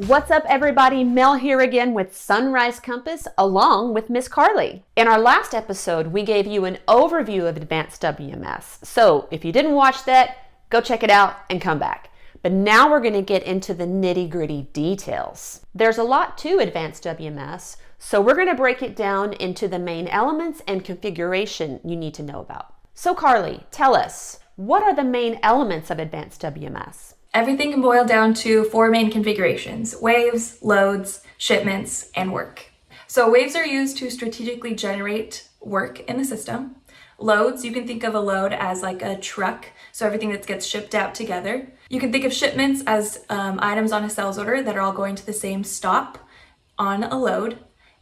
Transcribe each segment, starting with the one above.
What's up, everybody? Mel here again with Sunrise Compass along with Miss Carly. In our last episode, we gave you an overview of advanced WMS. So if you didn't watch that, go check it out and come back. But now we're going to get into the nitty-gritty details. There's a lot to advanced WMS, so we're going to break it down into the main elements and configuration you need to know about. So Carly, tell us, what are the main elements of advanced WMS? Everything can boil down to four main configurations: waves, loads, shipments, and work. So waves are used to strategically generate work in the system. Loads, you can think of a load as like a truck, so everything that gets shipped out together. You can think of shipments as items on a sales order that are all going to the same stop on a load.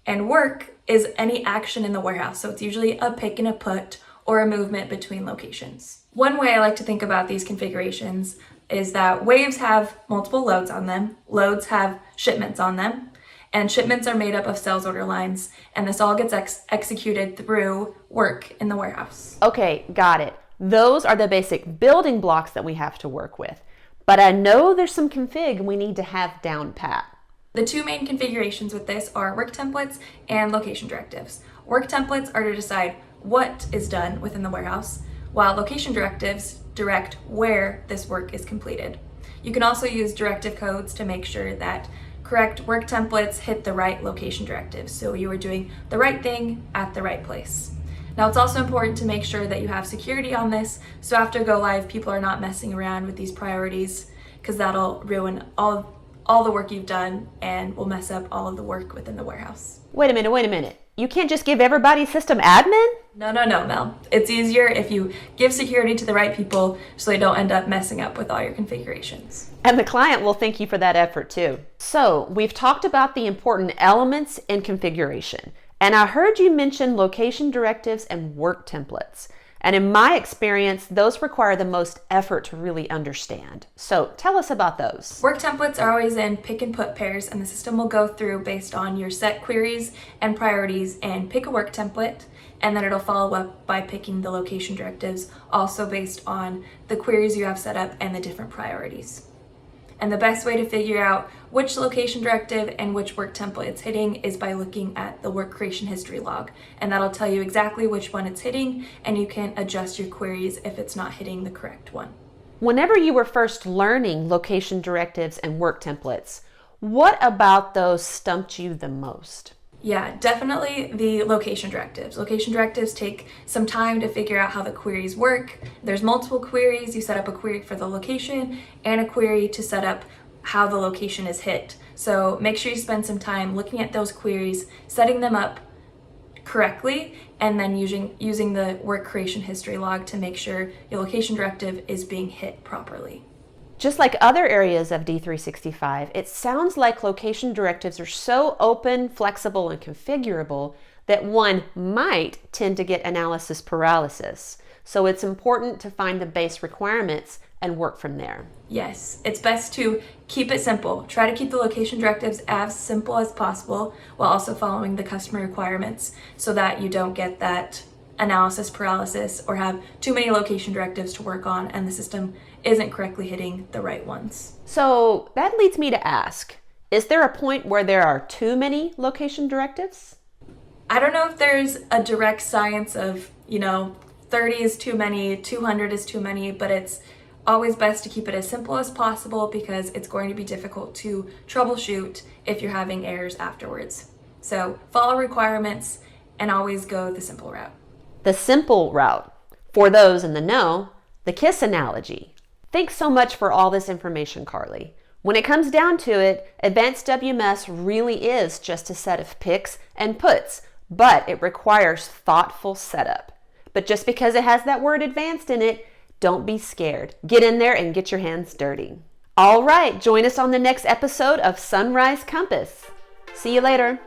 And work is any action in the warehouse, so it's usually a pick and a put or a movement between locations. One way I like to think about these configurations is that waves have multiple loads on them, loads have shipments on them, and shipments are made up of sales order lines, and this all gets executed through work in the warehouse. Okay, got it. Those are the basic building blocks that we have to work with, but I know there's some config we need to have down pat. The two main configurations with this are work templates and location directives. Work templates are to decide what is done within the warehouse, while location directives direct where this work is completed. You can also use directive codes to make sure that correct work templates hit the right location directives, so you are doing the right thing at the right place. Now, it's also important to make sure that you have security on this, so after go live, people are not messing around with these priorities, because that'll ruin all the work you've done and will mess up all of the work within the warehouse. Wait a minute. You can't just give everybody system admin? No, Mel. It's easier if you give security to the right people so they don't end up messing up with all your configurations. And the client will thank you for that effort too. So we've talked about the important elements in configuration. And I heard you mention location directives and work templates. And in my experience, those require the most effort to really understand. So tell us about those. Work templates are always in pick and put pairs, and the system will go through based on your set queries and priorities and pick a work template, and then it'll follow up by picking the location directives, also based on the queries you have set up and the different priorities. And the best way to figure out which location directive and which work template it's hitting is by looking at the work creation history log. And that'll tell you exactly which one it's hitting, and you can adjust your queries if it's not hitting the correct one. Whenever you were first learning location directives and work templates, what about those stumped you the most? Yeah, definitely the location directives. Location directives take some time to figure out how the queries work. There's multiple queries. You set up a query for the location and a query to set up how the location is hit. So make sure you spend some time looking at those queries, setting them up correctly, and then using the work creation history log to make sure your location directive is being hit properly. Just like other areas of D365, it sounds like location directives are so open, flexible, and configurable that one might tend to get analysis paralysis. So it's important to find the base requirements and work from there. Yes, it's best to keep it simple. Try to keep the location directives as simple as possible while also following the customer requirements so that you don't get that analysis paralysis or have too many location directives to work on and the system isn't correctly hitting the right ones. So that leads me to ask, is there a point where there are too many location directives? I don't know if there's a direct science of, 30 is too many, 200 is too many, but it's always best to keep it as simple as possible because it's going to be difficult to troubleshoot if you're having errors afterwards. So follow requirements and always go the simple route. The simple route. For those in the know, the KISS analogy. Thanks so much for all this information, Carly. When it comes down to it, advanced WMS really is just a set of picks and puts, but it requires thoughtful setup. But just because it has that word advanced in it, don't be scared. Get in there and get your hands dirty. All right, join us on the next episode of Sunrise Compass. See you later.